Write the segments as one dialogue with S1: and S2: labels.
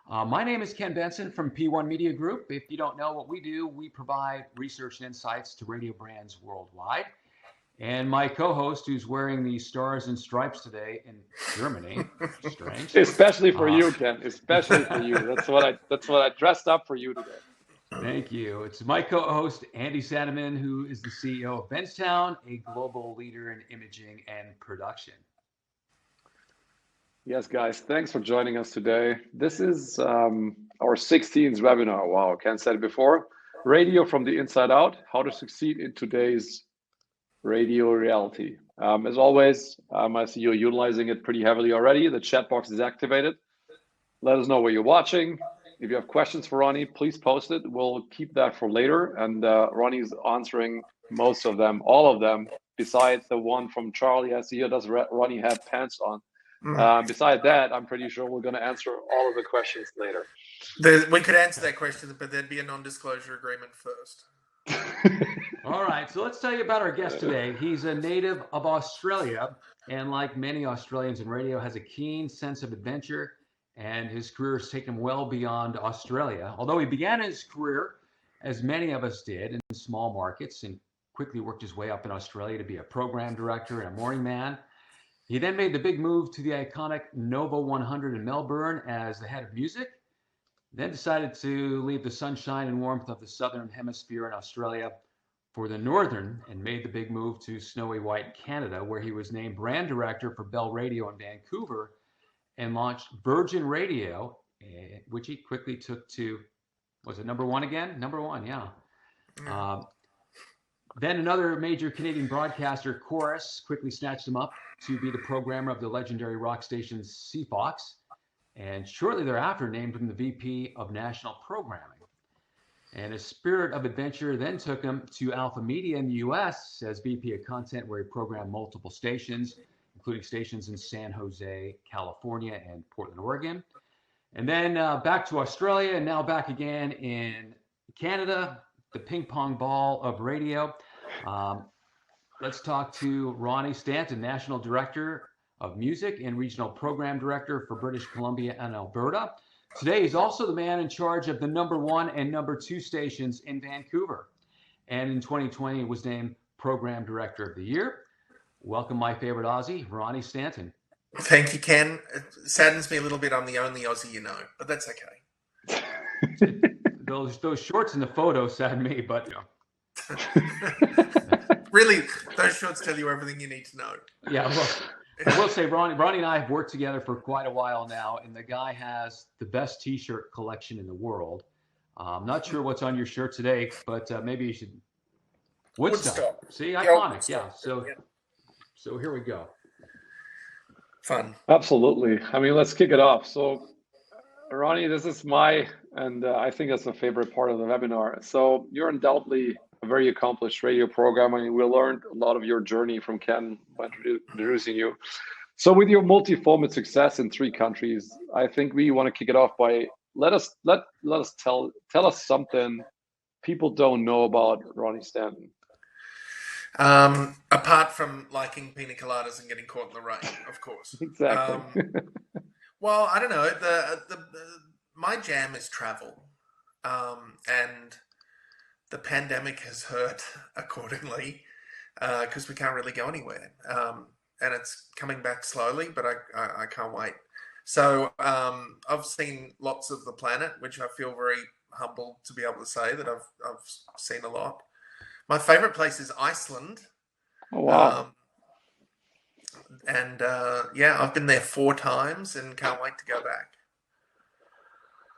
S1: My name is Ken Benson from P1 Media Group. If you don't know what we do, we provide research and insights to radio brands worldwide. And my co-host, who's wearing the stars and stripes today in Germany, strange.
S2: Especially for you, Ken. Especially for you. That's what I dressed up for you today.
S1: Thank you. It's my co-host, Andy Sandeman, who is the CEO of Benztown, a global leader in imaging and production.
S2: Yes, guys. Thanks for joining us today. This is our 16th webinar. Wow, Ken said it before. Radio from the inside out: how to succeed in today's radio reality. As always, I see you're utilizing it pretty heavily already. The chat box is activated. Let us know where you're watching. If you have questions for Ronnie, please post it. We'll keep that for later. And Ronnie's answering most of them, all of them, besides the one from Charlie. I see here, does Ronnie have pants on? Besides that, I'm pretty sure we're going to answer all of the questions later.
S3: We could answer that question, but there'd be a non-disclosure agreement first.
S1: All right, so let's tell you about our guest today. He's a native of Australia, and like many Australians in radio, has a keen sense of adventure, and his career has taken him well beyond Australia. Although he began his career, as many of us did, in small markets, and quickly worked his way up in Australia to be a program director and a morning man. He then made the big move to the iconic Nova 100 in Melbourne as the head of music, then decided to leave the sunshine and warmth of the Southern Hemisphere in Australia for the Northern, and made the big move to snowy white Canada, where he was named brand director for Bell Radio in Vancouver and launched Virgin Radio, which he quickly took to, was it number one again? Number one, yeah. Then another major Canadian broadcaster, Chorus, quickly snatched him up to be the programmer of the legendary rock station CFOX, and shortly thereafter named him the VP of National Programming. And his spirit of adventure then took him to Alpha Media in the US as VP of Content, where he programmed multiple stations, including stations in San Jose, California, and Portland, Oregon. And then back to Australia, and now back again in Canada, the ping pong ball of radio. Let's talk to Ronnie Stanton, National Director of Music and Regional Program Director for British Columbia and Alberta. Today, he's also the man in charge of the number 1 and number 2 stations in Vancouver. And in 2020, was named Program Director of the Year. Welcome, my favorite Aussie, Ronnie Stanton.
S3: Thank you, Ken. It saddens me a little bit I'm the only Aussie you know, but that's okay.
S1: Those shorts in the photo sadden me, but
S3: really, those shorts tell you everything you need to know.
S1: Yeah, well, I will say Ronnie and I have worked together for quite a while now, and the guy has the best T-shirt collection in the world. I'm not sure what's on your shirt today, but maybe you should. Woodstock. See, iconic. Yeah. So here we go.
S3: Fun.
S2: Absolutely. I mean, let's kick it off. So, Ronnie, this is and I think that's a favorite part of the webinar. So you're undoubtedly a very accomplished radio programmer. I mean, we learned a lot of your journey from Ken by introducing you. So with your multi-format success in 3 countries, I think we want to kick it off by let us tell us something people don't know about Ronnie Stanton.
S3: Apart from liking pina coladas and getting caught in the rain, of course.
S2: Exactly.
S3: Well, I don't know. My jam is travel, and the pandemic has hurt accordingly because we can't really go anywhere, and it's coming back slowly, but I can't wait. So I've seen lots of the planet, which I feel very humbled to be able to say that I've seen a lot. My favorite place is Iceland.
S2: Oh, wow.
S3: I've been there 4 times and can't wait to go back.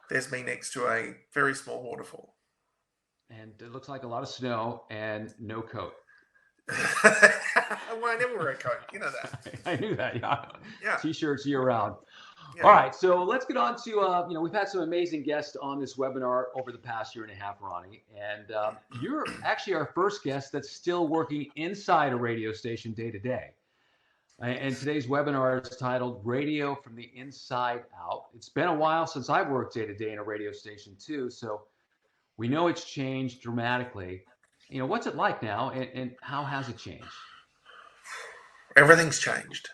S3: There's me next to a very small waterfall.
S1: And it looks like a lot of snow and no coat.
S3: Well, I never wear a coat. You know that.
S1: I knew that, yeah. T-shirts year round.
S3: Yeah.
S1: All right, so let's get on to, we've had some amazing guests on this webinar over the past year and a half, Ronnie. And you're actually our first guest that's still working inside a radio station day to day. And today's webinar is titled Radio from the Inside Out. It's been a while since I've worked day to day in a radio station too, so we know it's changed dramatically. What's it like now, and how has it changed?
S3: Everything's changed.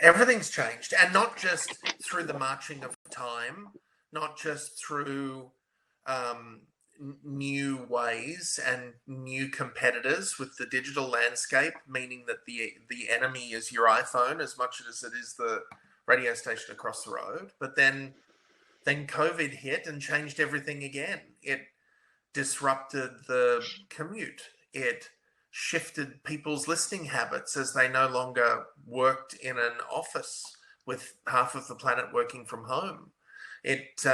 S3: Everything's changed, and not just through the marching of time, not just through new ways and new competitors with the digital landscape, meaning that the enemy is your iPhone as much as it is the radio station across the road. But then COVID hit and changed everything again. It disrupted the commute. It shifted people's listening habits as they no longer worked in an office with half of the planet working from home. It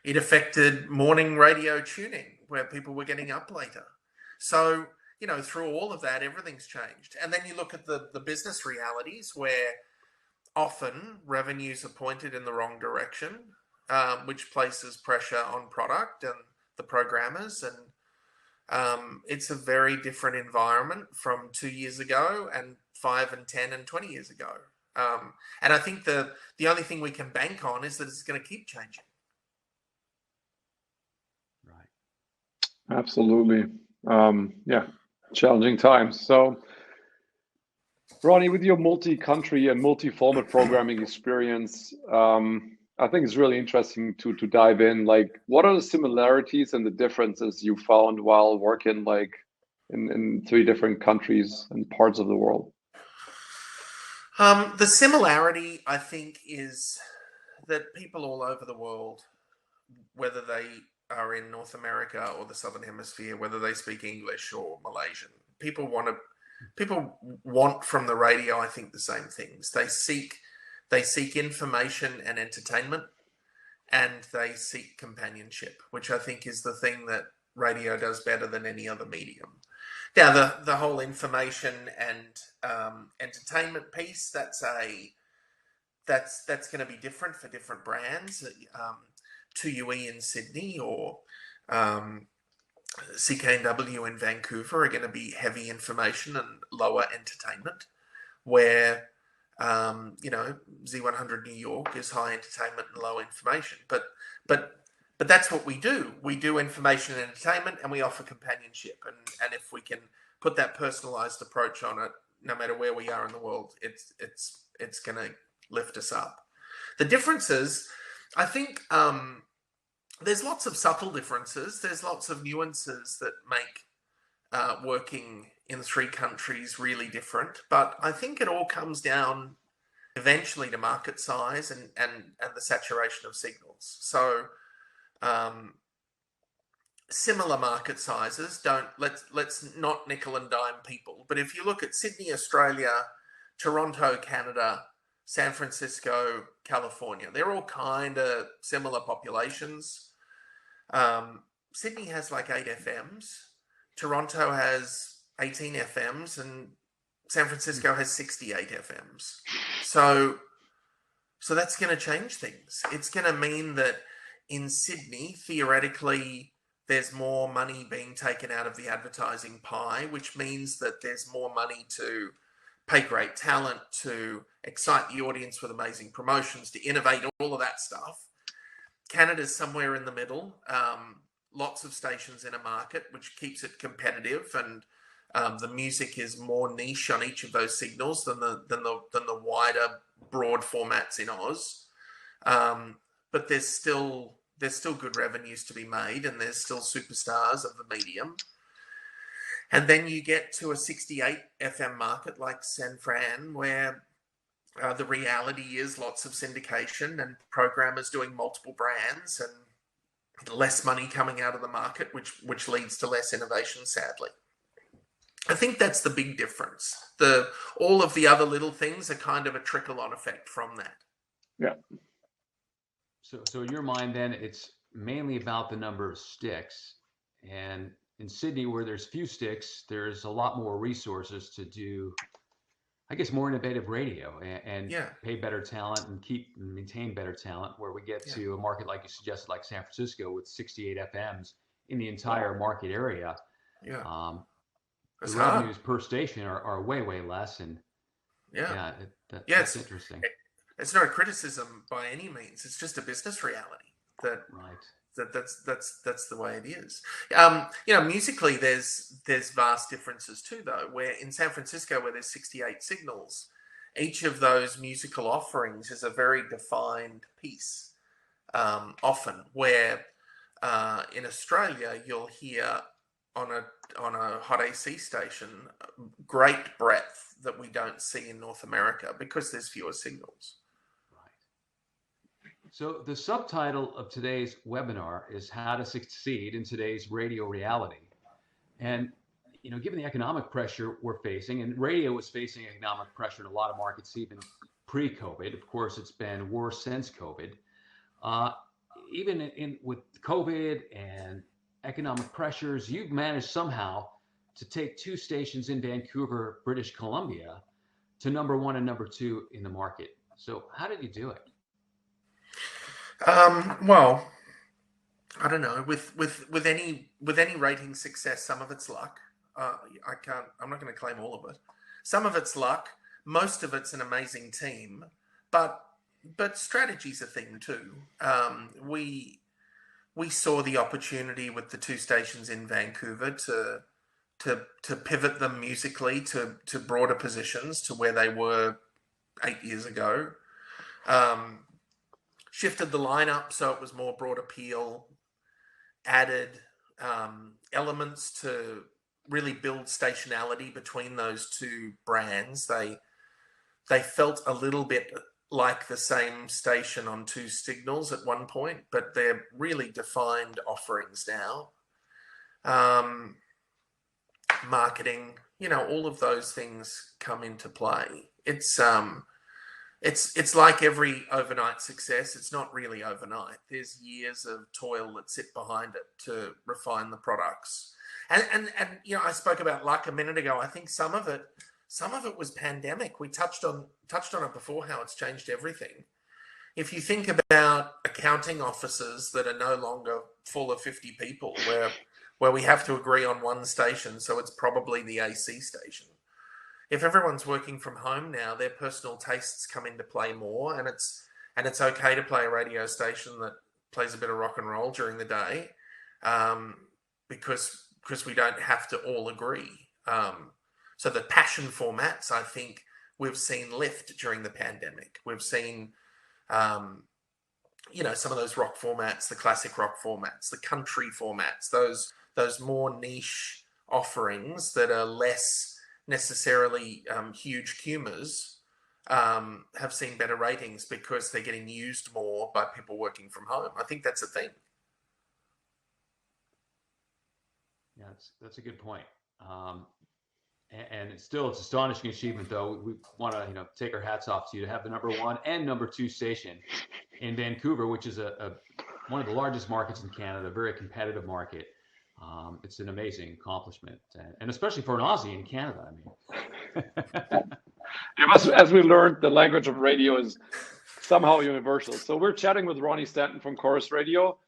S3: affected morning radio tuning where people were getting up later. So, through all of that, everything's changed. And then you look at the business realities where often revenues are pointed in the wrong direction, which places pressure on product and the programmers. And it's a very different environment from 2 years ago and 5 and 10 and 20 years ago. And I think the only thing we can bank on is that it's going to keep changing.
S2: Right. Absolutely. Challenging times. So, Ronnie, with your multi-country and multi-format programming experience, I think it's really interesting to dive in. Like, what are the similarities and the differences you found while working in 3 different countries and parts of the world?
S3: The similarity, I think, is that people all over the world, whether they are in North America or the Southern Hemisphere, whether they speak English or Malaysian, people want from the radio, I think, the same things. They seek information and entertainment, and they seek companionship, which I think is the thing that radio does better than any other medium. Now, the whole information and entertainment piece, that's going to be different for different brands. 2UE in Sydney or CKNW in Vancouver are going to be heavy information and lower entertainment, where Z100 New York is high entertainment and low information. But that's what we do. We do information and entertainment, and we offer companionship. And if we can put that personalized approach on it, no matter where we are in the world, it's going to lift us up. The differences, I think, there's lots of subtle differences. There's lots of nuances that make working in 3 countries really different. But I think it all comes down eventually to market size and the saturation of signals. So similar market sizes, let's not nickel and dime people. But if you look at Sydney, Australia, Toronto, Canada, San Francisco, California, they're all kind of similar populations. Sydney has like 8 FMs. Toronto has 18 FMs, and San Francisco has 68 FMs. So that's going to change things. It's going to mean that in Sydney, theoretically, there's more money being taken out of the advertising pie, which means that there's more money to pay great talent, to excite the audience with amazing promotions, to innovate, all of that stuff. Canada's somewhere in the middle. Lots of stations in a market, which keeps it competitive, and the music is more niche on each of those signals than the wider, broad formats in Oz. But there's still good revenues to be made, and there's still superstars of the medium. And then you get to a 68 FM market like San Fran, where the reality is lots of syndication and programmers doing multiple brands and less money coming out of the market, which leads to less innovation, sadly. I think that's the big difference. All of the other little things are kind of a trickle-on effect from that.
S2: Yeah.
S1: So in your mind, then, it's mainly about the number of sticks. And in Sydney, where there's few sticks, there's a lot more resources to do, I guess, more innovative radio and pay better talent and maintain better talent, where we get to a market, like you suggested, like San Francisco, with 68 FMs in the entire market area. Yeah. The revenues per station are way, way less. And that's interesting.
S3: It's not a criticism by any means. It's just a business reality that's the way it is. Musically, there's vast differences too, though, where in San Francisco, where there's 68 signals, each of those musical offerings is a very defined piece. often, where in Australia you'll hear on a hot AC station great breadth that we don't see in North America because there's fewer signals.
S1: So the subtitle of today's webinar is How to Succeed in Today's Radio Reality. And, given the economic pressure we're facing, and radio was facing economic pressure in a lot of markets even pre-COVID. Of course, it's been worse since COVID. Even with COVID and economic pressures, you've managed somehow to take two stations in Vancouver, British Columbia, to number 1 and number 2 in the market. So how did you do it?
S3: Well, I don't know. With any rating success, some of it's luck. I'm not going to claim all of it. Some of it's luck. Most of it's an amazing team, but strategy's a thing too. We saw the opportunity with the two stations in Vancouver to pivot them musically to broader positions to where they were 8 years ago. Shifted the lineup so it was more broad appeal, added elements to really build stationality between those two brands. They felt a little bit like the same station on two signals at one point, but they're really defined offerings now. Marketing, all of those things come into play. It's like every overnight success. It's not really overnight. There's years of toil that sit behind it to refine the products. And I spoke about luck a minute ago. I think some of it was pandemic. We touched on it before, how it's changed everything. If you think about accounting offices that are no longer full of 50 people, where we have to agree on one station, so it's probably the AC station. If everyone's working from home now, their personal tastes come into play more, and it's okay to play a radio station that plays a bit of rock and roll during the day, because we don't have to all agree. So the passion formats, I think, we've seen lift during the pandemic. We've seen, some of those rock formats, the classic rock formats, the country formats, those more niche offerings that are less necessarily huge cumers, have seen better ratings because they're getting used more by people working from home. I think that's a thing.
S1: Yeah, that's a good point. And it's astonishing achievement, though. We want to, take our hats off to you to have the number 1 and number 2 station in Vancouver, which is one of the largest markets in Canada, a very competitive market. It's an amazing accomplishment, and especially for an Aussie in Canada.
S2: As we learned, the language of radio is somehow universal. So we're chatting with Ronnie Stanton from Chorus Radio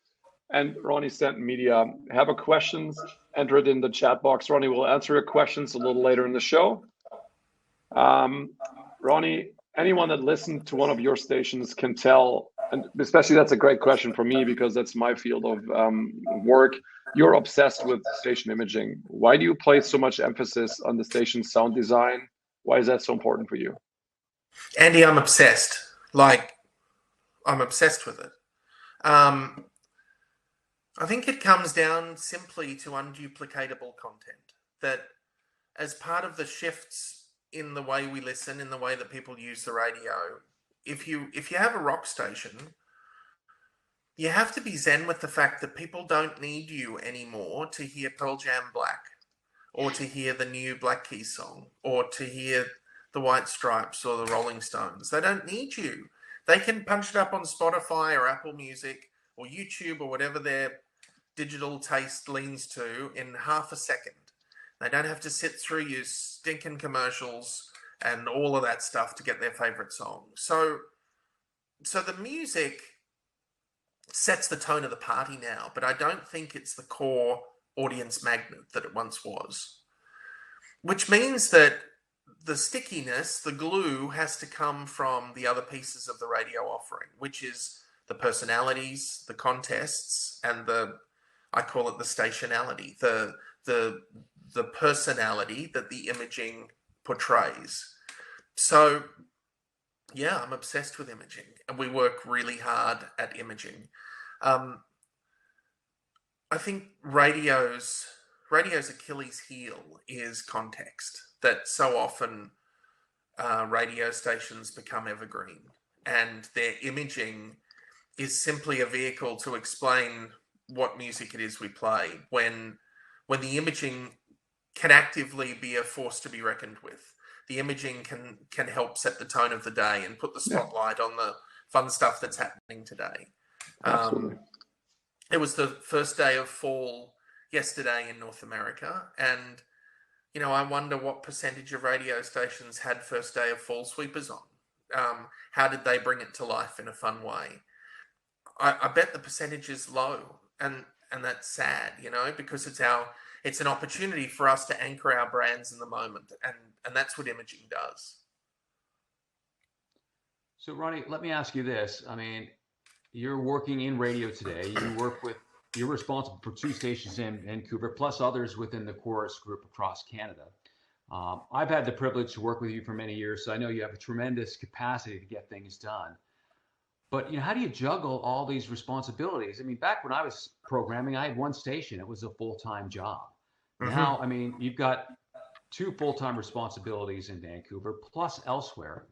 S2: and Ronnie Stanton Media. Have a questions, enter it in the chat box. Ronnie will answer your questions a little later in the show. Ronnie, anyone that listened to one of your stations can tell, and especially that's a great question for me because that's my field of work. You're obsessed with station imaging. Why do you place so much emphasis on the station's sound design? Why is that so important for you?
S3: Andy, I'm obsessed. I'm obsessed with it. I think it comes down simply to unduplicatable content. That as part of the shifts in the way we listen, in the way that people use the radio, if you have a rock station, you have to be zen with the fact that people don't need you anymore to hear Pearl Jam Black, or to hear the new Black Keys song, or to hear the White Stripes or the Rolling Stones. They don't need you. They can punch it up on Spotify or Apple Music or YouTube or whatever their digital taste leans to in half a second. They don't have to sit through your stinking commercials and all of that stuff to get their favorite song. So the music sets the tone of the party now, but I don't think it's the core audience magnet that it once was. Which means that the stickiness, the glue, has to come from the other pieces of the radio offering, which is the personalities, the contests, and I call it the stationality, the personality that the imaging portrays. So Yeah, I'm obsessed with imaging, and we work really hard at imaging. Um, I think radio's Achilles heel is context. That so often radio stations become evergreen, and their imaging is simply a vehicle to explain what music it is we play. When the imaging can actively be a force to be reckoned with. The imaging can help set the tone of the day and put the
S2: Yeah,
S3: spotlight on the fun stuff that's happening today.
S2: absolutely.
S3: It was the first day of fall yesterday in North America, and I wonder what percentage of radio stations had first day of fall sweepers on. How did they bring it to life in a fun way? I bet the percentage is low, and that's sad, because it's an opportunity for us to anchor our brands in the moment, and that's what imaging does.
S1: So, Ronnie, let me ask you this. I mean, you're working in radio today. You're responsible for 2 stations in Vancouver, plus others within the Chorus group across Canada. I've had the privilege to work with you for many years, so I know you have a tremendous capacity to get things done. But how do you juggle all these responsibilities? I mean, back when I was programming, I had 1 station. It was a full-time job. Now, I mean, you've got 2 full-time responsibilities in Vancouver, plus elsewhere.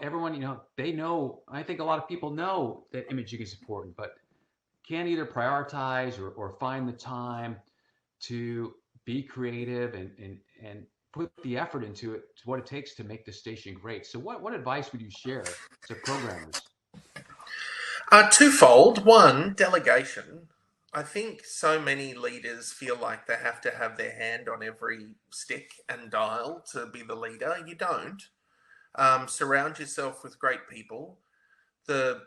S1: Everyone, they know, I think a lot of people know that imaging is important, but can't either prioritize or find the time to be creative and put the effort into it, to what it takes to make the station great. So what advice would you share to programmers?
S3: Twofold. One, delegation. I think so many leaders feel like they have to have their hand on every stick and dial to be the leader. You don't. Surround yourself with great people. The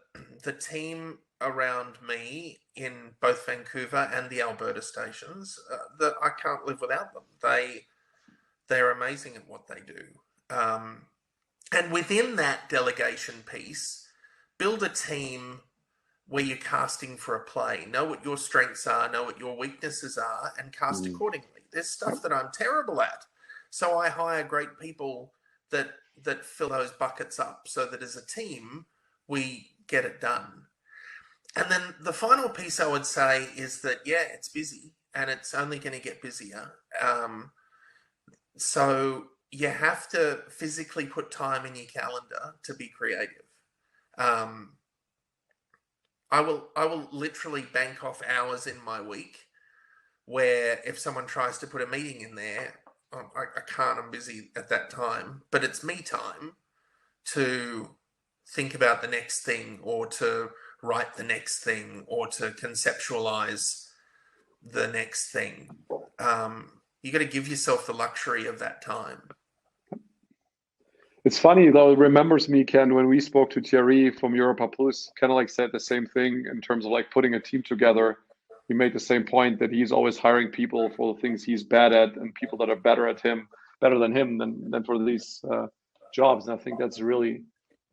S3: team around me in both Vancouver and the Alberta stations, that I can't live without them. They're amazing at what they do. And within that delegation piece, build a team where you're casting for a play. Know what your strengths are, know what your weaknesses are, and cast accordingly. There's stuff that I'm terrible at, so I hire great people that fill those buckets up, so that as a team we get it done. And then the final piece I would say is that it's busy, and it's only going to get busier. So you have to physically put time in your calendar to be creative. I will literally bank off hours in my week where if someone tries to put a meeting in there, I can't, I'm busy at that time. But it's me time to think about the next thing, or to write the next thing, or to conceptualize the next thing. You got to give yourself the luxury of that time.
S2: It's funny though, it remembers me, Ken, when we spoke to Thierry from Europa Plus, kind of like said the same thing in terms of like putting a team together. He made the same point that he's always hiring people for the things he's bad at, and people that are better than him than for these jobs. And I think that's a really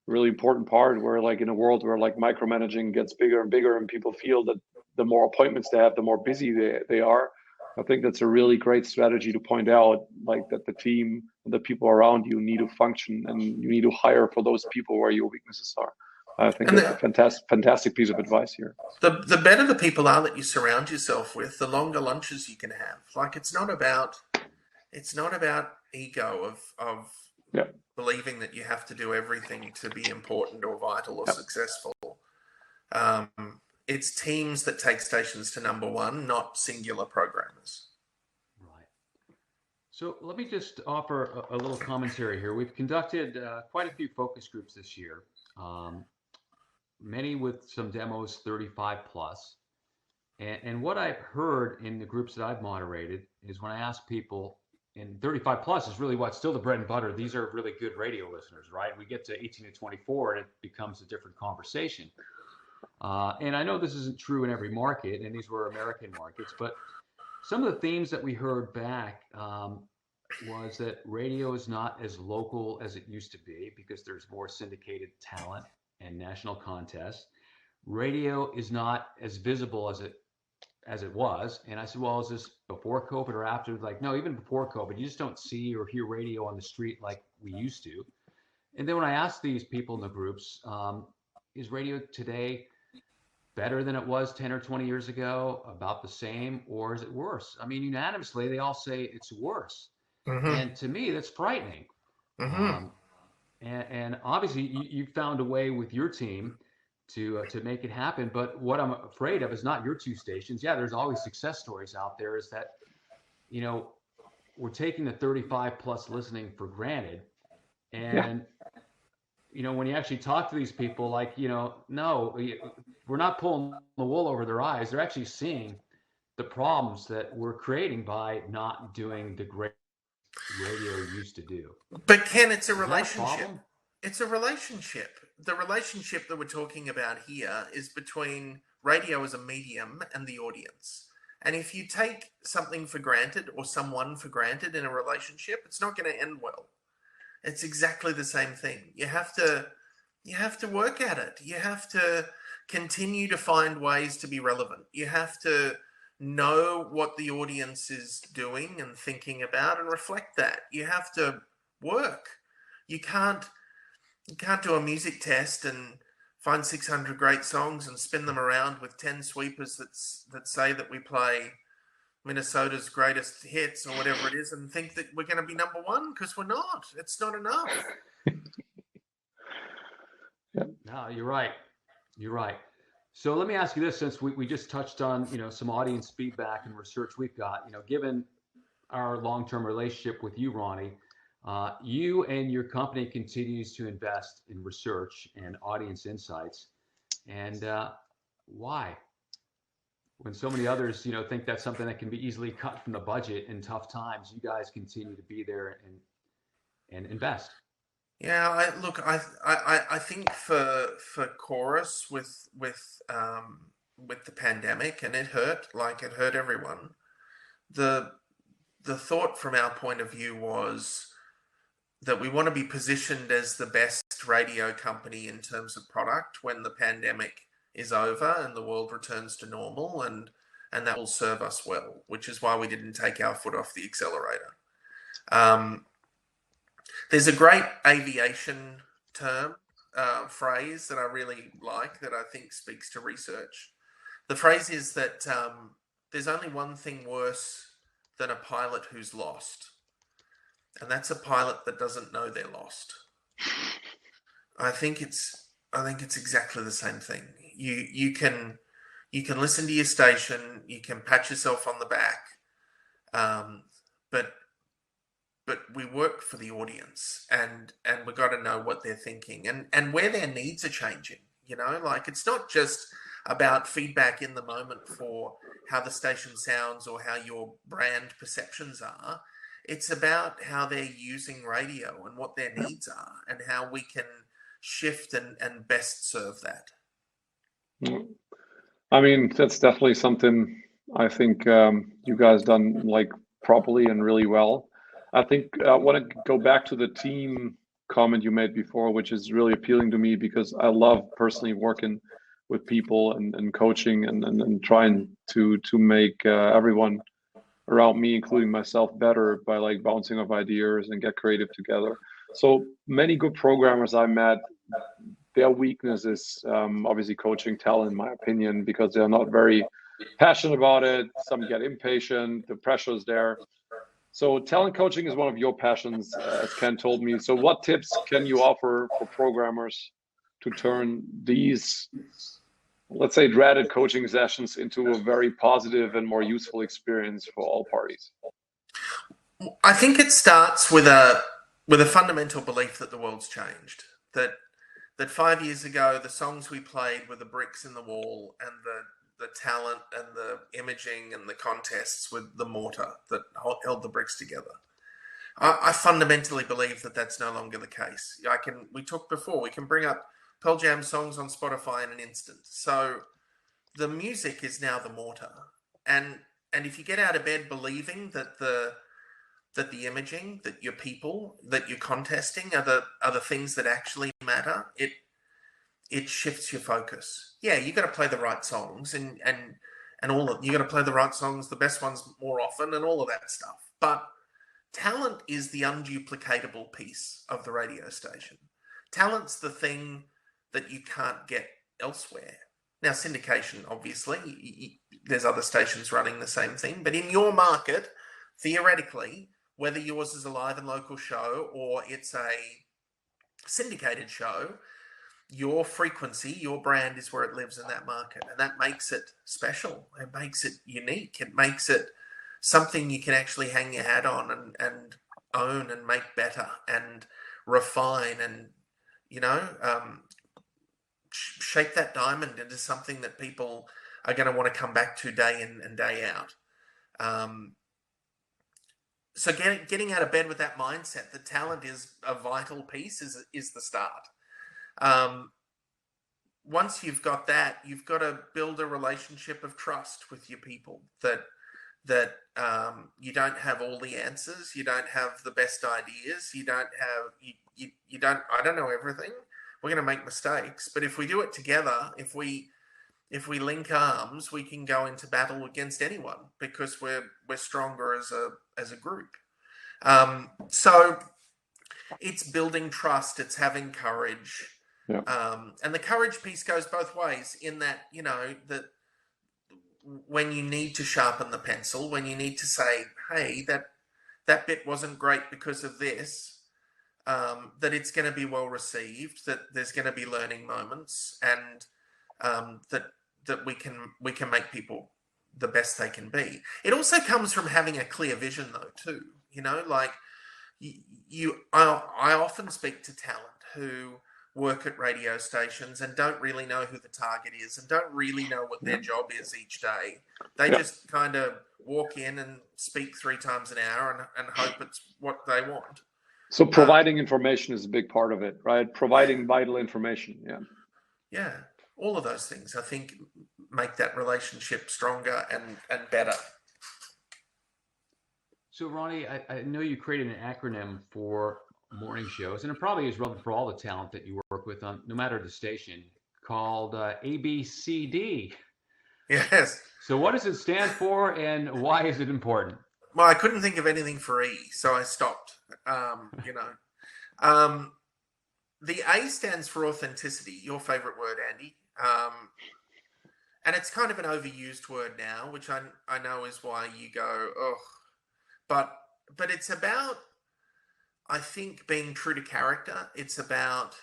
S2: important part, where like in a world where like micromanaging gets bigger and bigger, and people feel that the more appointments they have, the more busy they are. I think that's a really great strategy to point out, like that the team, the people around you need to function, and you need to hire for those people where your weaknesses are. I think that's a fantastic piece of advice here.
S3: The better the people are that you surround yourself with, the longer lunches you can have. Like it's not about ego of believing that you have to do everything to be important or vital or successful. It's teams that take stations to number one, not singular programmers.
S1: Right. So let me just offer a little commentary here. We've conducted quite a few focus groups this year, many with some demos 35 plus. And what I've heard in the groups that I've moderated is, when I ask people, and 35 plus is really what's still the bread and butter. These are really good radio listeners, right? We get to 18 to 24 and it becomes a different conversation. And I know this isn't true in every market, and these were American markets, but some of the themes that we heard back was that radio is not as local as it used to be, because there's more syndicated talent and national contests. Radio is not as visible as it was. And I said, well, is this before COVID or after? Like, no, even before COVID, you just don't see or hear radio on the street like we used to. And then when I ask these people in the groups, is radio today better than it was 10 or 20 years ago, about the same, or is it worse? I mean, unanimously, they all say it's worse.
S3: Mm-hmm.
S1: And to me, that's frightening.
S3: Mm-hmm.
S1: And obviously, you found a way with your team to make it happen. But what I'm afraid of is not your two stations. Yeah, there's always success stories out there. Is that, you know, we're taking the 35 plus listening for granted. And you know, when you actually talk to these people, like, you know, no, we're not pulling the wool over their eyes. They're actually seeing the problems that we're creating by not doing the great radio used to do.
S3: But Ken, it's a
S1: Is that a
S3: relationship.
S1: problem?
S3: It's a relationship. The relationship that we're talking about here is between radio as a medium and the audience. And if you take something for granted or someone for granted in a relationship, it's not going to end well. It's exactly the same thing. You have to work at it. You have to continue to find ways to be relevant. You have to know what the audience is doing and thinking about and reflect that. You have to work. You can't do a music test and find 600 great songs and spin them around with 10 sweepers that say that we play Minnesota's greatest hits or whatever it is and think that we're going to be number one, because we're not. It's not enough.
S1: No, you're right. You're right. So let me ask you this, since we just touched on, you know, some audience feedback and research we've got, you know, given our long-term relationship with you, Ronnie, you and your company continues to invest in research and audience insights. And why? When so many others, you know, think that's something that can be easily cut from the budget in tough times, you guys continue to be there and invest.
S3: Yeah, I think for Chorus with the pandemic, and it hurt everyone. The thought from our point of view was that we want to be positioned as the best radio company in terms of product when the pandemic is over and the world returns to normal, and that will serve us well, which is why we didn't take our foot off the accelerator. There's a great aviation term, phrase that I really like, that I think speaks to research. The phrase is that there's only one thing worse than a pilot who's lost, and that's a pilot that doesn't know they're lost. I think it's exactly the same thing. You can listen to your station, you can pat yourself on the back, but we work for the audience, and we've got to know what they're thinking and where their needs are changing. You know, like, it's not just about feedback in the moment for how the station sounds or how your brand perceptions are. It's about how they're using radio and what their needs are and how we can shift and best serve that.
S2: I mean, that's definitely something I think you guys done like properly and really well. I think I want to go back to the team comment you made before, which is really appealing to me because I love personally working with people and coaching and trying to make everyone around me, including myself, better by like bouncing off ideas and get creative together. So many good programmers I met, their weakness is obviously coaching talent, in my opinion, because they're not very passionate about it. Some get impatient, the pressure is there. So talent coaching is one of your passions, as Ken told me. So what tips can you offer for programmers to turn these, let's say, dreaded coaching sessions into a very positive and more useful experience for all parties?
S3: I think it starts with a fundamental belief that the world's changed. That 5 years ago, the songs we played were the bricks in the wall, and the talent and the imaging and the contests with the mortar that held the bricks together. I fundamentally believe that that's no longer the case. We talked before, we can bring up Pearl Jam songs on Spotify in an instant. So the music is now the mortar. And if you get out of bed believing that the imaging, that your people, that you're contesting are the things that actually matter, it shifts your focus. Yeah, you got to play the right songs and you got to play the right songs, the best ones more often, and all of that stuff. But talent is the unduplicatable piece of the radio station. Talent's the thing that you can't get elsewhere. Now, syndication, obviously, there's other stations running the same thing, but in your market, theoretically, whether yours is a live and local show or it's a syndicated show, your frequency, your brand is where it lives in that market. And that makes it special. It makes it unique. It makes it something you can actually hang your hat on and own and make better and refine and, shape that diamond into something that people are going to want to come back to day in and day out. So getting out of bed with that mindset, that talent is a vital piece, is the start. Once you've got that, you've got to build a relationship of trust with your people, that you don't have all the answers, you don't have the best ideas, you don't, I don't know everything. We're going to make mistakes, but if we do it together, if we link arms, we can go into battle against anyone because we're stronger as a group. So it's building trust. It's having courage.
S2: Yeah.
S3: And the courage piece goes both ways in that, that when you need to sharpen the pencil, when you need to say, hey, that bit wasn't great because of this, that it's going to be well received, that there's going to be learning moments, and that we can make people the best they can be. It also comes from having a clear vision, though, too. Like I often speak to talent who work at radio stations and don't really know who the target is and don't really know what their job is each day. They just kind of walk in and speak 3 times an hour and hope it's what they want.
S2: So providing information is a big part of it, right? Providing vital information. Yeah.
S3: Yeah. All of those things, I think, make that relationship stronger and better.
S1: So, Ronnie, I know you created an acronym for morning shows, and it probably is relevant for all the talent that you work with, no matter the station, called ABCD.
S3: Yes. So
S1: what does it stand for, and why is it important?
S3: Well, I couldn't think of anything for E, so I stopped. The A stands for authenticity, your favorite word, Andy. And it's kind of an overused word now, which I know is why you go, oh. But it's about, I think, being true to character. It's about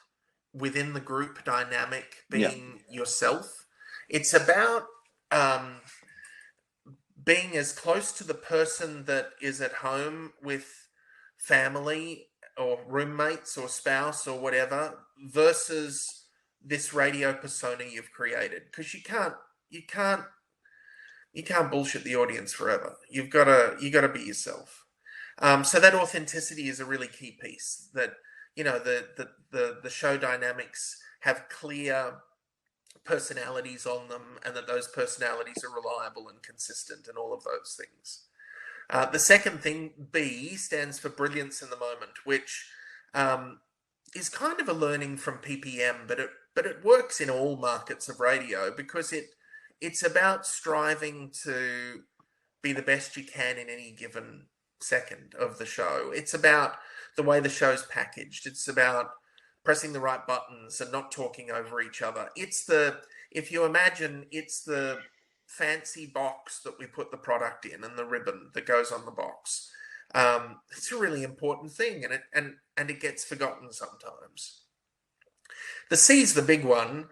S3: within the group dynamic being yourself. It's about being as close to the person that is at home with family or roommates or spouse or whatever versus this radio persona you've created. Because you can't bullshit the audience forever. You got to be yourself. So that authenticity is a really key piece. That the show dynamics have clear personalities on them, and that those personalities are reliable and consistent, and all of those things. The second thing, B, stands for brilliance in the moment, which is kind of a learning from PPM, but it works in all markets of radio because it's about striving to be the best you can in any given second of the show. It's about the way the show's packaged. It's about pressing the right buttons and not talking over each other. If you imagine, it's the fancy box that we put the product in and the ribbon that goes on the box. It's a really important thing, and it gets forgotten sometimes. The C's the big one.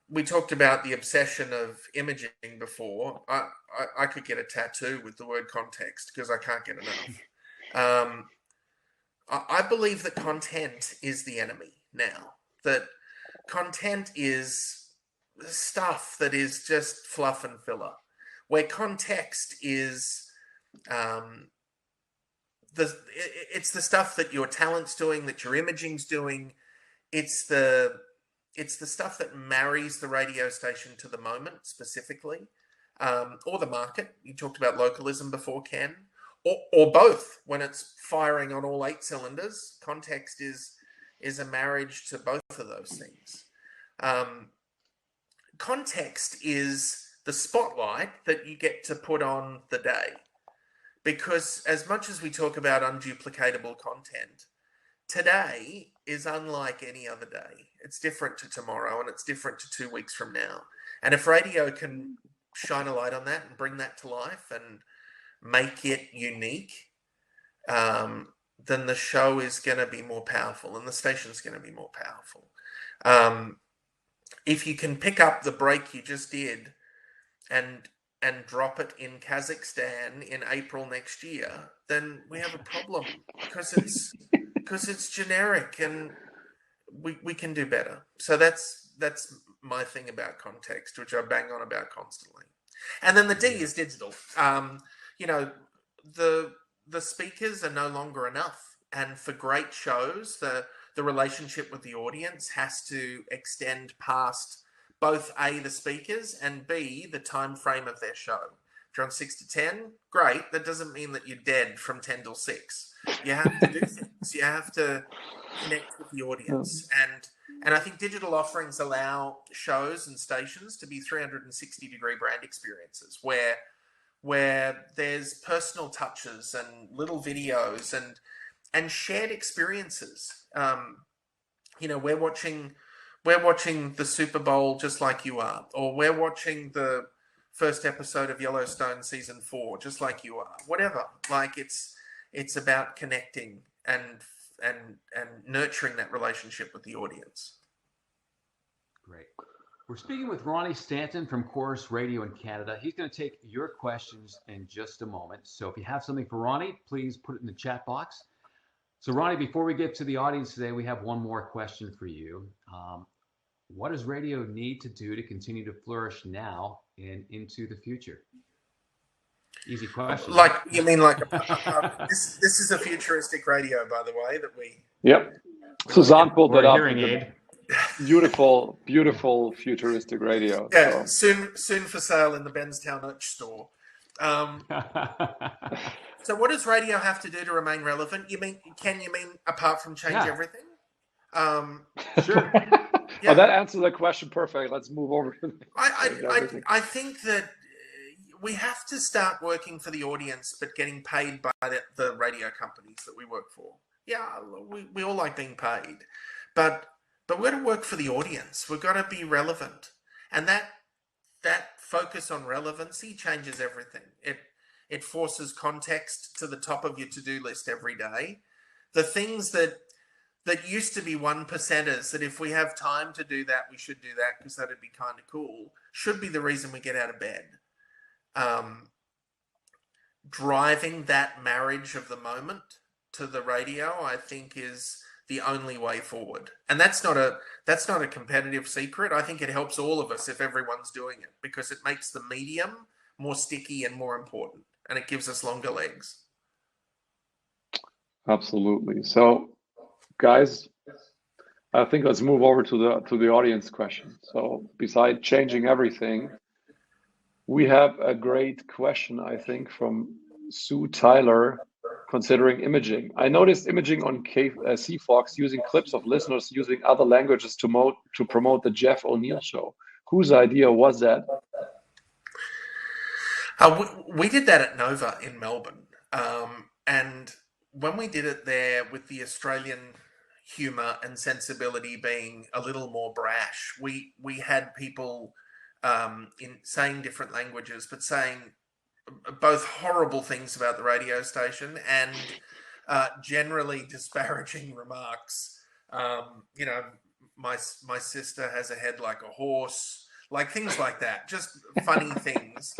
S3: We talked about the obsession of imaging before. I could get a tattoo with the word context because I can't get enough. I believe that content is the enemy now. That content is stuff that is just fluff and filler, where context is it's the stuff that your talent's doing, that your imaging's doing. It's the stuff that marries the radio station to the moment specifically, or the market. You talked about localism before, Ken, or both. When it's firing on all 8 cylinders, context is a marriage to both of those things. Context is the spotlight that you get to put on the day. Because as much as we talk about unduplicatable content, today is unlike any other day. It's different to tomorrow, and it's different to 2 weeks from now. And if radio can shine a light on that and bring that to life and make it unique, then the show is going to be more powerful and the station's going to be more powerful. If you can pick up the break you just did and drop it in Kazakhstan in April next year, then we have a problem because it's generic, and we can do better. So that's my thing about context, which I bang on about constantly. And then the D is digital. The speakers are no longer enough, and for great shows, the relationship with the audience has to extend past both A, the speakers, and B, the time frame of their show. If you're on 6 to 10, great. That doesn't mean that you're dead from 10 till 6. You have to do things. You have to connect with the audience. And I think digital offerings allow shows and stations to be 360-degree brand experiences where there's personal touches and little videos and shared experiences. We're watching the Super Bowl just like you are, or we're watching the first episode of Yellowstone season 4 just like you are. Whatever. Like it's about connecting and nurturing that relationship with the audience.
S1: Great. We're speaking with Ronnie Stanton from Chorus Radio in Canada. He's going to take your questions in just a moment. So if you have something for Ronnie, please put it in the chat box. So Ronnie, before we get to the audience today, we have one more question for you. What does radio need to do to continue to flourish now and into the future? Easy question.
S3: Like, you mean like this is a futuristic radio, by the way, that we...
S2: Yep. Suzanne pulled that up.
S1: Hearing aid.
S2: Beautiful, beautiful futuristic radio.
S3: Yeah, so. soon for sale in the Benztown merch store. So what does radio have to do to remain relevant? You mean apart from change everything?
S1: Sure.
S2: Yeah. Oh, that answers the question perfect. Let's move over.
S3: I think that we have to start working for the audience, but getting paid by the radio companies that we work for. Yeah, we all like being paid, but we've got to work for the audience. We've got to be relevant, and that focus on relevancy changes everything. It forces context to the top of your to-do list every day. The things that used to be 1%ers, that if we have time to do that, we should do that because that'd be kind of cool, should be the reason we get out of bed. Driving that marriage of the moment to the radio, I think, is the only way forward. And that's not a competitive secret. I think it helps all of us if everyone's doing it, because it makes the medium more sticky and more important, and it gives us longer legs.
S2: Absolutely. So, guys, I think let's move over to the audience question. So, besides changing everything, we have a great question, I think, from Sue Tyler, considering imaging. I noticed imaging on CFox using clips of listeners using other languages to promote the Jeff O'Neill show. Whose idea was that?
S3: We did that at Nova in Melbourne. And when we did it there, with the Australian humour and sensibility being a little more brash, we had people in saying different languages, but saying both horrible things about the radio station and generally disparaging remarks. My sister has a head like a horse, like things like that, just funny things.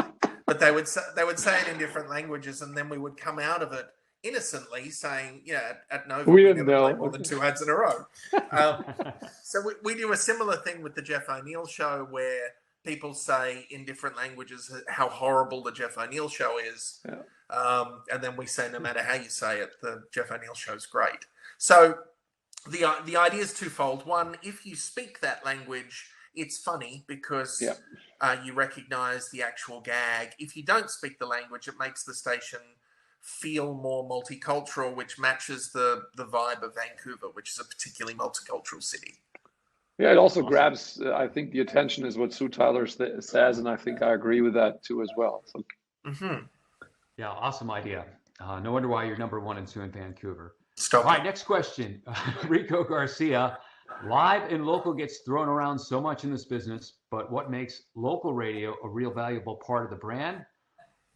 S3: But they would say it in different languages, and then we would come out of it innocently saying, at Nova, we never play more than 2 ads in a row. So we do a similar thing with the Jeff O'Neill show, where people say in different languages how horrible the Jeff O'Neill show is. Yeah. And then we say, no matter how you say it, the Jeff O'Neill show's great. So the idea is twofold. One, if you speak that language, it's funny because you recognize the actual gag. If you don't speak the language, it makes the station feel more multicultural, which matches the vibe of Vancouver, which is a particularly multicultural city.
S2: Yeah, it also grabs, I think the attention is what Sue Tyler says, and I think I agree with that too as well. So.
S1: Yeah, awesome idea. No wonder why you're number 1 and 2 in Vancouver.
S3: Stop
S1: All right,
S3: it.
S1: next question. Rico Garcia. Live and local gets thrown around so much in this business, but what makes local radio a real valuable part of the brand,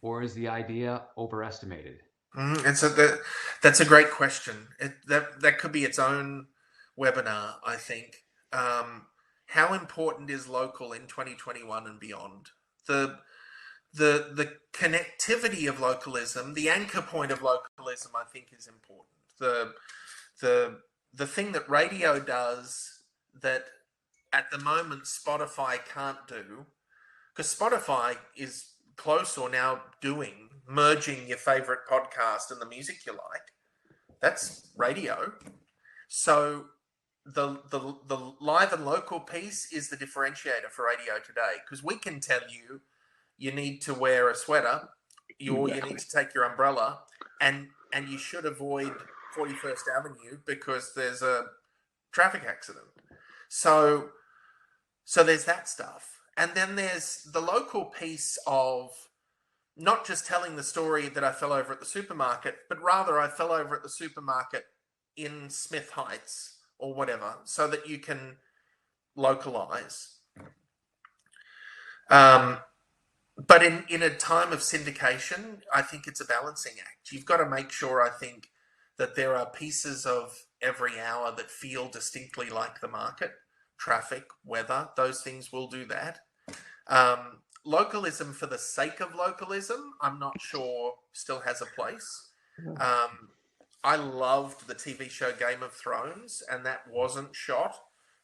S1: or is the idea overestimated?
S3: That's a great question. That could be its own webinar, I think. How important is local in 2021 and beyond? The connectivity of localism, the anchor point of localism, I think is important. The thing that radio does that at the moment Spotify can't do, because Spotify is close or now doing merging your favorite podcast and the music you like. That's radio. So the live and local piece is the differentiator for radio today, because we can tell you need to wear a sweater, you need to take your umbrella, and you should avoid 41st Avenue because there's a traffic accident. So there's that stuff. And then there's the local piece of not just telling the story that I fell over at the supermarket, but rather I fell over at the supermarket in Smith Heights or whatever, so that you can localize. But in a time of syndication, I think it's a balancing act. You've got to make sure, I think, that there are pieces of every hour that feel distinctly like the market. Traffic, weather, those things will do that. Localism for the sake of localism, I'm not sure still has a place. I loved the TV show Game of Thrones, and that wasn't shot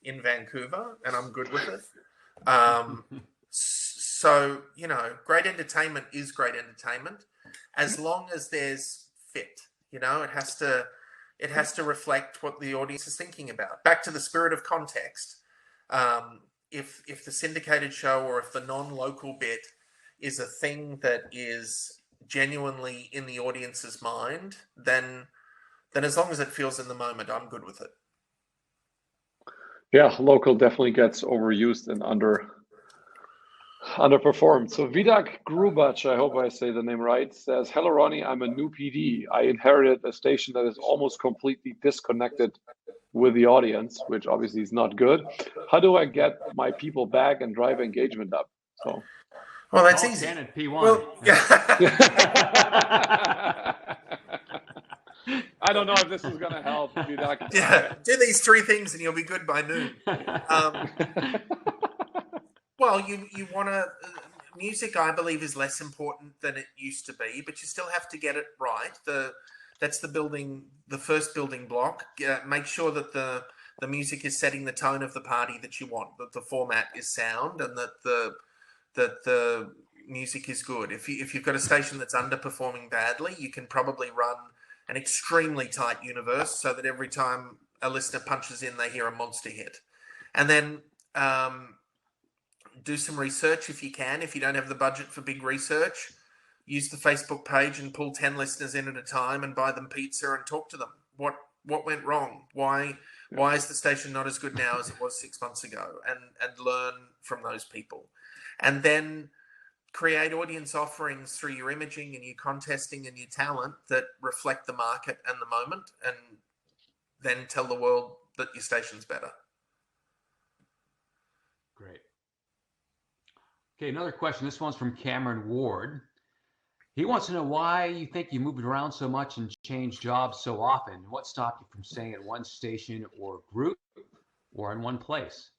S3: in Vancouver, and I'm good with it. So, great entertainment is great entertainment, as long as there's fit. It has to reflect what the audience is thinking about. Back to the spirit of context. If the syndicated show or if the non-local bit is a thing that is genuinely in the audience's mind, then as long as it feels in the moment, I'm good with it.
S2: Yeah, local definitely gets overused and underperformed. So Vidak Grubac, I hope I say the name right, says, "Hello Ronnie, I'm a new PD. I inherited a station that is almost completely disconnected with the audience," which obviously is not good. "How do I get my people back and drive engagement up?" So,
S3: well, that's easy.
S1: At P1.
S3: Well,
S2: I don't know if this is going to help, Vidak.
S3: Yeah, do these 3 things and you'll be good by noon. Well, you want to... music, I believe, is less important than it used to be, but you still have to get it right. That's the first building block. Make sure that the music is setting the tone of the party that you want, that the format is sound, and that the music is good. If you've got a station that's underperforming badly, you can probably run an extremely tight universe so that every time a listener punches in, they hear a monster hit. And then do some research if you can. If you don't have the budget for big research, use the Facebook page and pull 10 listeners in at a time and buy them pizza and talk to them. What went wrong? Why is the station not as good now as it was 6 months ago? And learn from those people. And then create audience offerings through your imaging and your contesting and your talent that reflect the market and the moment, and then tell the world that your station's better.
S1: Great. Okay, another question. This one's from Cameron Ward. He wants to know why you think you moved around so much and changed jobs so often. What stopped you from staying at one station or group or in one place?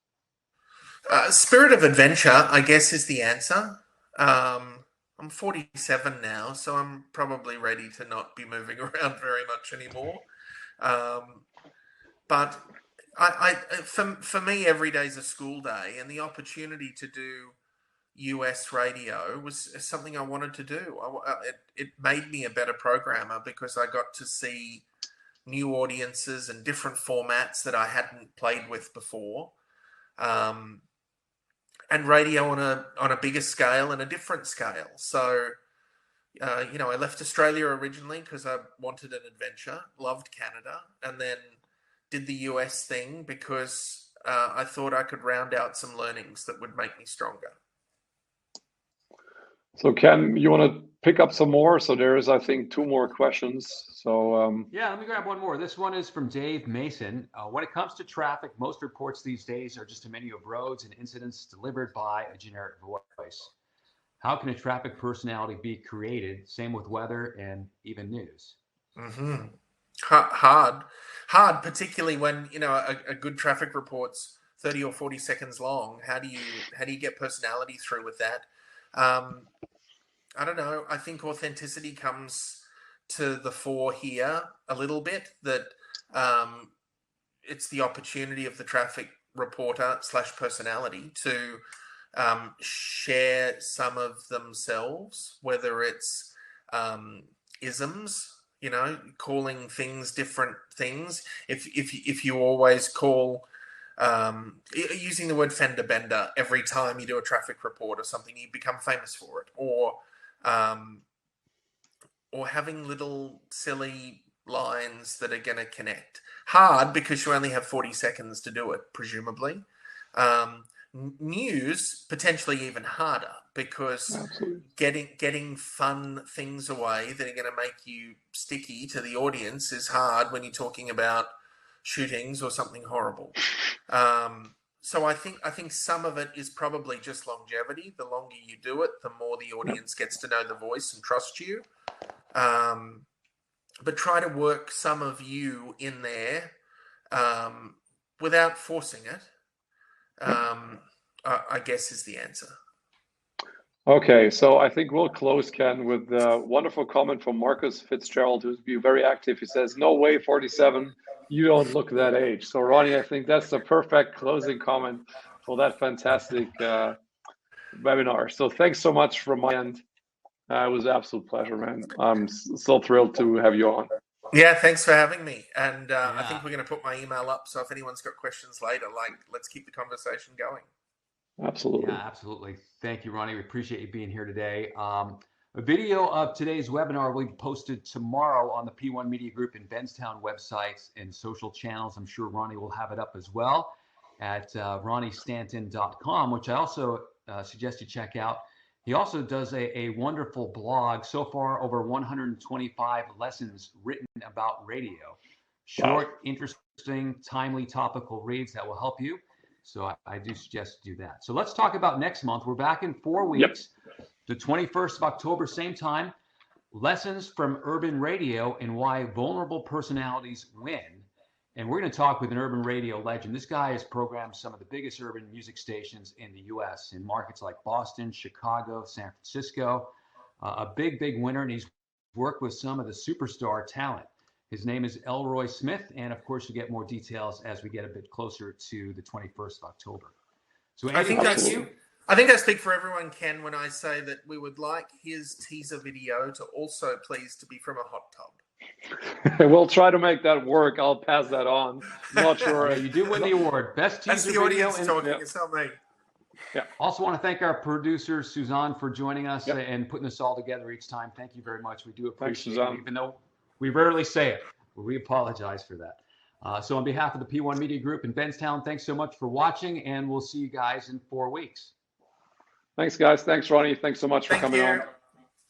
S3: Spirit of adventure, I guess, is the answer. I'm 47 now, so I'm probably ready to not be moving around very much anymore. But for me, every day is a school day, and the opportunity to do US radio was something I wanted to do. It made me a better programmer because I got to see new audiences and different formats that I hadn't played with before. And radio on a bigger scale and a different scale. So, I left Australia originally because I wanted an adventure, loved Canada, and then did the US thing because I thought I could round out some learnings that would make me stronger.
S2: So Ken, you want to pick up some more. So there is, I think, 2 more questions. So
S1: yeah, let me grab one more. This one is from Dave Mason. When it comes to traffic, most reports these days are just a menu of roads and incidents delivered by a generic voice. How can a traffic personality be created? Same with weather and even news.
S3: Mm-hmm. Hard, particularly when a good traffic report's 30 or 40 seconds long. How do you get personality through with that? I don't know. I think authenticity comes to the fore here a little bit. That it's the opportunity of the traffic reporter / personality to share some of themselves, whether it's isms, calling things different things. If you always call using the word fender bender every time you do a traffic report or something, you become famous for it. Or having little silly lines that are going to connect. Hard because you only have 40 seconds to do it, presumably. News potentially even harder because getting fun things away that are going to make you sticky to the audience is hard when you're talking about shootings or something horrible. So I think some of it is probably just longevity. The longer you do it, the more the audience gets to know the voice and trust you. But try to work some of you in there without forcing it. I guess is the answer.
S2: Okay, so I think we'll close, Ken, with a wonderful comment from Marcus Fitzgerald, who's been very active. He says, "No way, 47, you don't look that age." So, Ronnie, I think that's the perfect closing comment for that fantastic webinar. So thanks so much from my end. It was an absolute pleasure, man. I'm so thrilled to have you on.
S3: Yeah, thanks for having me. And I think we're going to put my email up. So if anyone's got questions later, let's keep the conversation going.
S2: Absolutely.
S1: Yeah, absolutely. Thank you, Ronnie. We appreciate you being here today. A video of today's webinar will be posted tomorrow on the P1 Media Group and Benztown websites and social channels. I'm sure Ronnie will have it up as well at ronniestanton.com, which I also suggest you check out. He also does a wonderful blog. So far, over 125 lessons written about radio. Short, interesting, timely, topical reads that will help you. So I do suggest you do that. So let's talk about next month. We're back in 4 weeks, the 21st of October, same time. Lessons from urban radio and why vulnerable personalities win. And we're going to talk with an urban radio legend. This guy has programmed some of the biggest urban music stations in the U.S. in markets like Boston, Chicago, San Francisco. A big, big winner, and he's worked with some of the superstar talent. His name is Elroy Smith, and of course, you get more details as we get a bit closer to the 21st of October. So, Andy,
S3: I think I speak for everyone, Ken, when I say that we would like his teaser video to also please to be from a hot tub.
S2: We'll try to make that work. I'll pass that on. Not sure.
S1: You do win the award. Best teaser
S3: That's the
S1: video.
S3: audience talking. It's not me.
S2: Yeah.
S1: Also want to thank our producer, Suzanne, for joining us and putting this all together each time. Thank you very much. We do appreciate it, even though we rarely say it. We apologize for that. So on behalf of the P1 Media Group in Benztown, thanks so much for watching, and we'll see you guys in 4 weeks.
S2: Thanks, guys. Thanks, Ronnie. Thanks so much for coming on.